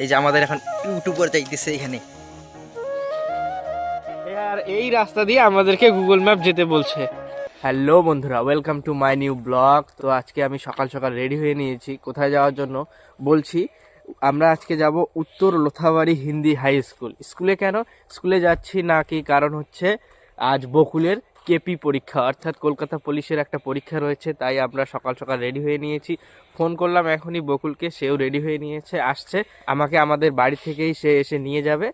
এই যে আমাদের এখন ইউটিউবার যাইতেছে এখানে। আর এই রাস্তা দিয়ে আমাদেরকে গুগল ম্যাপ যেতে বলছে। হ্যালো বন্ধুরা, welcome to my new blog. তো আজকে আমি সকাল সকাল রেডি হয়ে নিয়েছি। কোথায় যাওয়ার জন্য বলছি, আমরা আজকে যাব উত্তর লোথাবাড়ি হিন্দি হাই স্কুল। স্কুলে কেন স্কুলে যাচ্ছি না কি কারণ হচ্ছে আজ বকুলের কেপি পরীক্ষা, অর্থাৎ কলকাতা পুলিশের একটা পরীক্ষা রয়েছে, তাই আমরা সকাল সকাল রেডি হয়ে নিয়েছি। ফোন করলাম এখনই বকুলকে, সেও রেডি হয়ে নিয়েছে, আসছে। আমাকে আমাদের বাড়ি থেকেই সে এসে নিয়ে যাবে।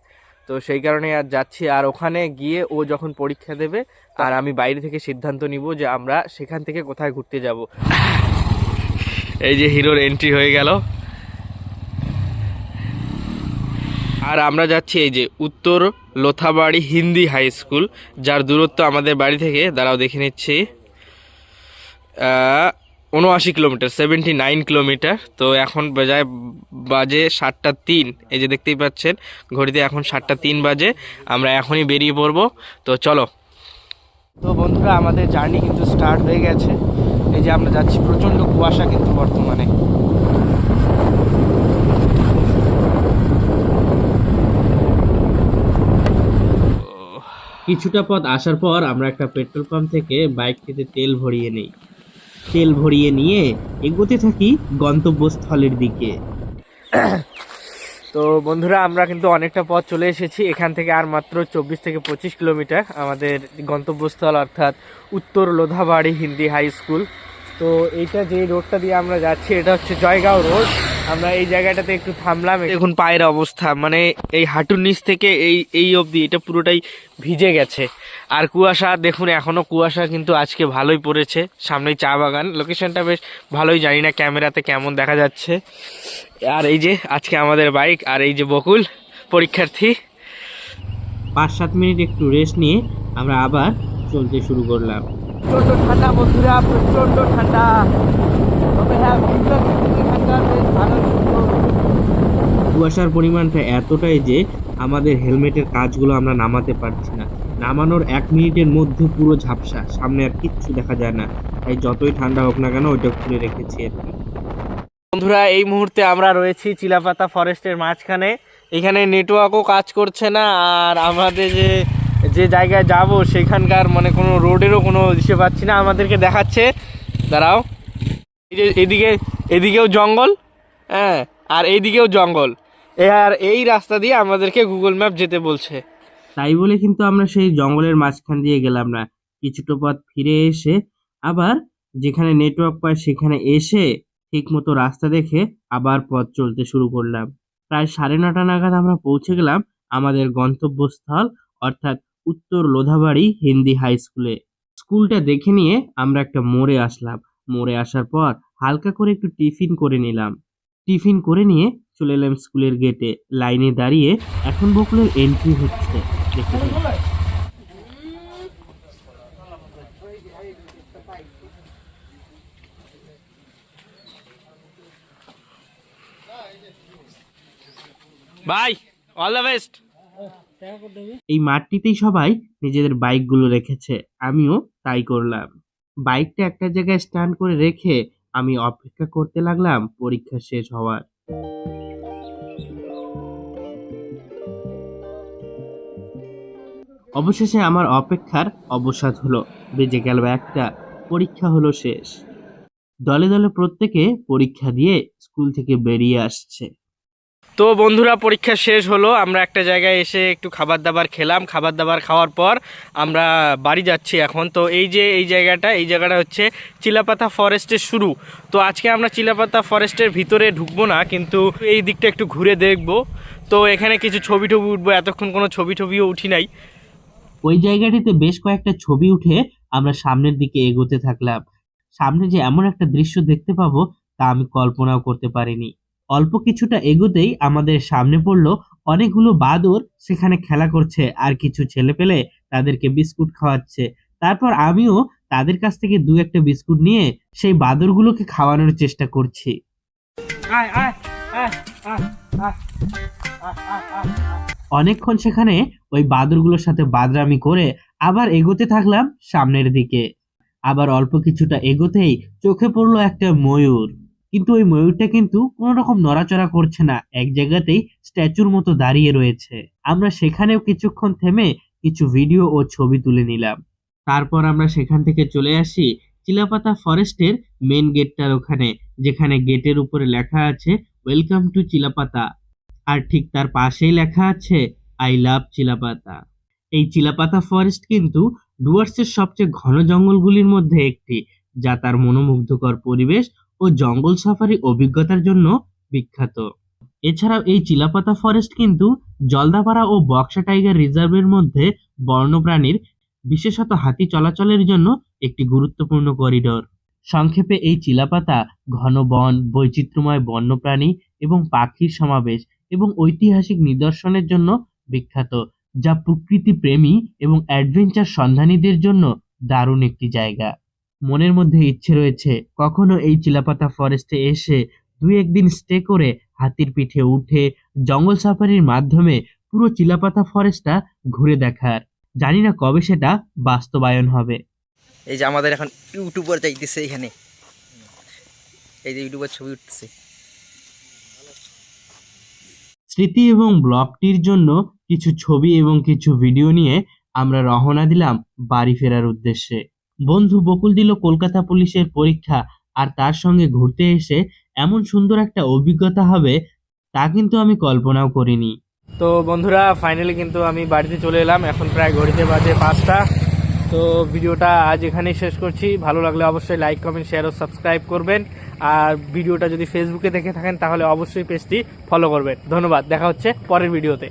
তো সেই কারণে আর যাচ্ছি। আর ওখানে গিয়ে ও যখন পরীক্ষা দেবে আর আমি বাইরে থেকে সিদ্ধান্ত নিব যে আমরা সেখান থেকে কোথায় ঘুরতে যাব। এই যে হিরোর এন্ট্রি হয়ে গেল। আর আমরা যাচ্ছি এই যে উত্তর লোথাবাড়ি হিন্দি হাই স্কুল, যার দূরত্ব আমাদের বাড়ি থেকে, দাঁড়াও দেখে নিচ্ছি, 79 কিলোমিটার, 79 কিলোমিটার। তো এখন বাজে 7টা 3। এই যে দেখতেই পাচ্ছেন ঘড়িতে এখন 7টা 3 বাজে। আমরা এখনই বেরিয়ে পড়বো। তো চলো। তো বন্ধুরা, আমাদের জার্নি কিন্তু স্টার্ট হয়ে গেছে। এই যে আমরা যাচ্ছি, প্রচণ্ড কুয়াশা কিন্তু বর্তমানে। কিছুটা পথ আসার পর আমরা একটা পেট্রোল পাম্প থেকে বাইকটিতে তেল ভরিয়ে নিই। তেল ভরিয়ে নিয়ে এগোতে থাকি গন্তব্যস্থলের দিকে। তো বন্ধুরা, আমরা কিন্তু অনেকটা পথ চলে এসেছি। এখান থেকে আর মাত্র 24 থেকে 25 কিলোমিটার আমাদের গন্তব্যস্থল, অর্থাৎ উত্তর লোধাবাড়ি হিন্দি হাই স্কুল। তো এইটা যে রোডটা দিয়ে আমরা যাচ্ছি এটা হচ্ছে জয়গাঁও রোড। আমরা এই জায়গাটাতে একটু থামলাম। দেখুন পায়ের অবস্থা, মানে এই হাঁটুর নিচ থেকে এই অবধি এটা পুরোটাই ভিজে গেছে। আর কুয়াশা দেখুন, এখনও কুয়াশা কিন্তু আজকে ভালোই পড়েছে। সামনেই চা বাগান, লোকেশনটা বেশ ভালোই, জানি না ক্যামেরাতে কেমন দেখা যাচ্ছে। আর এই যে আজকে আমাদের বাইক, আর এই যে বকুল পরীক্ষার্থী। 5-7 মিনিট একটু রেস্ট নিয়ে আমরা আবার চলতে শুরু করলাম। প্রচন্ড ঠান্ডা বন্ধুরা, প্রচন্ড ঠান্ডা। তবে হ্যাঁ, ঠান্ডা বেশ ভালো ছিল। কুয়াশার পরিমাণটা এতটাই যে আমাদের হেলমেটের কাজগুলো আমরা নামাতে পারছি না। নামানোর 1 মিনিটের মধ্যে পুরো ঝাপসা, সামনে আর কিচ্ছু দেখা যায় না। তাই যতই ঠান্ডা হোক না কেন ওইটা খুলে রেখেছি আর কি। বন্ধুরা, এই মুহূর্তে আমরা রয়েছি চিলাপাতা ফরেস্টের মাঝখানে। এখানে নেটওয়ার্কও কাজ করছে না। আর আমাদের যে যে জায়গায় যাব সেখানকার মানে কোনো রোডেরও কোনো দিশে পাচ্ছি না। আমাদেরকে দেখাচ্ছে, দাঁড়াও, এই যে এদিকেও জঙ্গল, হ্যাঁ, আর এইদিকেও জঙ্গল। আর এই রাস্তা দিয়ে আমাদেরকে গুগল ম্যাপ যেতে বলছে। তাই বলে কিন্তু আমরা সেই জঙ্গলের মাঝখান দিয়ে গেলাম না। কিছুটা পথ ফিরে এসে আবার যেখানে নেটওয়ার্ক পায় সেখানে এসে ঠিক মতো রাস্তা দেখে আবার পথ চলতে শুরু করলাম। প্রায় 9:30 নাগাদ আমরা পৌঁছে গেলাম আমাদের গন্তব্যস্থল, অর্থাৎ উত্তর লোধাবাড়ি হিন্দি হাই স্কুলে। স্কুলটা দেখে নিয়ে আমরা একটা মোড়ে আসলাম। মোড়ে আসার পর হালকা করে একটু টিফিন করে নিলাম। টিফিন করে নিয়ে চলে এলাম স্কুলের গেটে। লাইনে দাঁড়িয়ে এখন বকুলের এন্ট্রি হচ্ছে। দেখতে পাচ্ছি। Bye, all the best. এই মাঠটিতেই সবাই নিজেদের বাইকগুলো রেখেছে, আমিও তাই করলাম। বাইকটা একটা জায়গায় স্ট্যান্ড করে রেখে আমি অপেক্ষা করতে লাগলাম পরীক্ষা শেষ হওয়ার। অবশেষে আমার অপেক্ষার অবসাদ হলো। বেজে গেল 1টা, পরীক্ষা হলো শেষ। দলে দলে প্রত্যেকে পরীক্ষা দিয়ে স্কুল থেকে বেরিয়ে আসছে। তো বন্ধুরা, পরীক্ষা শেষ হলো। আমরা একটা জায়গায় এসে একটু খাবার দাবার খেলাম। খাবার দাবার খাওয়ার পর আমরা বাড়ি যাচ্ছি এখন। তো এই যে এই জায়গাটা হচ্ছে চিলাপাতা ফরেস্টের শুরু। তো আজকে আমরা চিলাপাতা ফরেস্টের ভিতরে ঢুকবো না, কিন্তু এই দিকটা একটু ঘুরে দেখব। তো এখানে কিছু ছবি উঠবো। এতক্ষণ কোনো ছবিও উঠি নাই। ওই জায়গাটিতে বেশ কয়েকটা ছবি উঠে আমরা সামনের দিকে এগোতে থাকলাম। সামনে যে এমন একটা দৃশ্য দেখতে পাবো তা আমি কল্পনাও করতে পারিনি। অল্প কিছুটা এগোতেই আমাদের সামনে পড়লো অনেকগুলো বাদর সেখানে খেলা করছে, আর কিছু ছেলেপেলে তাদেরকে বিস্কুট খাওয়াচ্ছে। তারপর আমিও তাদের কাছ থেকে 2-1টা বিস্কুট নিয়ে সেই বাদরগুলোকে খাওয়ানোর চেষ্টা করছি। আয় আয় আয় আয় আয় অনেকক্ষণ সেখানে ওই বাদরগুলোর সাথে বাদরামি করে আবার এগোতে থাকলাম সামনের দিকে। আবার অল্প কিছুটা এগোতেই চোখে পড়লো একটা ময়ূর। কিন্তু ওই ময়ূরটা কিন্তু কোনো রকম নড়াচড়া করছে না, এক জায়গাতেই স্ট্যাচুর মতো দাঁড়িয়ে রয়েছে। আমরা সেখানেও কিছুক্ষণ থেমে কিছু ভিডিও ও ছবি তুলে নিলাম। তারপর আমরা সেখান থেকে চলে আসি চিলাপাতা ফরেস্টের মেন গেটটার ওখানে, যেখানে গেটের উপরে লেখা আছে ওয়েলকাম টু চিলাপাতা, আর ঠিক তার পাশেই লেখা আছে আই লাভ চিলাপাতা। এই চিলাপাতা ফরেস্ট কিন্তু ডুয়ার্সের সবচেয়ে ঘন জঙ্গলগুলির মধ্যে একটি, যা তার মনোমুগ্ধকর পরিবেশ ও জঙ্গল সাফারি অভিজ্ঞতার জন্য বিখ্যাত। এছাড়াও এই চিলাপাতা ফরেস্ট কিন্তু জলদাপাড়া ও বক্সা টাইগার রিজার্ভের মধ্যে বন্যপ্রাণীর, বিশেষত হাতি চলাচলের জন্য একটি গুরুত্বপূর্ণ করিডোর। সংক্ষেপে এই চিলাপাতা ঘন বন, বৈচিত্র্যময় বন্যপ্রাণী এবং পাখির সমাবেশ এবং ঐতিহাসিক নিদর্শনের জন্য বিখ্যাত, যা প্রকৃতি প্রেমী এবং অ্যাডভেঞ্চার সন্ধানীদের জন্য দারুণ একটি জায়গা। মনের মধ্যে ইচ্ছে রয়েছে কখনো এই চিলাপাতা ফরেস্টে এসে 2-1 দিন স্টে করে হাতির পিঠে উঠে জঙ্গল সাফারির মাধ্যমে পুরো চিলাপাতা ফরেস্টটা ঘুরে দেখার। জানি না কবে সেটা বাস্তবায়ন হবে। এই যে আমাদের এখন ইউটিউবার যাইতেছে এখানে, এই যে ইউটিউবার ছবি উঠতেছে। স্মৃতি এবং ব্লগটির জন্য কিছু ছবি এবং কিছু ভিডিও নিয়ে আমরা রওনা দিলাম বাড়ি ফেরার উদ্দেশ্যে। বন্ধু বকুল দিল কলকাতা পুলিশের পরীক্ষা, আর তার সঙ্গে ঘুরতে এসে এমন সুন্দর একটা অভিজ্ঞতা হবে তা কিন্তু আমি কল্পনাও করিনি। তো বন্ধুরা, ফাইনালি কিন্তু আমি বাড়িতে চলে এলাম। এখন প্রায় ঘড়িতে বাজে 5টা। তো ভিডিওটা আজ এখানেই শেষ করছি। ভালো লাগলে অবশ্যই লাইক, কমেন্ট, শেয়ার ও সাবস্ক্রাইব করবেন। আর ভিডিওটা যদি ফেসবুকে দেখে থাকেন তাহলে অবশ্যই পেজটি ফলো করবেন। ধন্যবাদ, দেখা হচ্ছে পরের ভিডিওতে।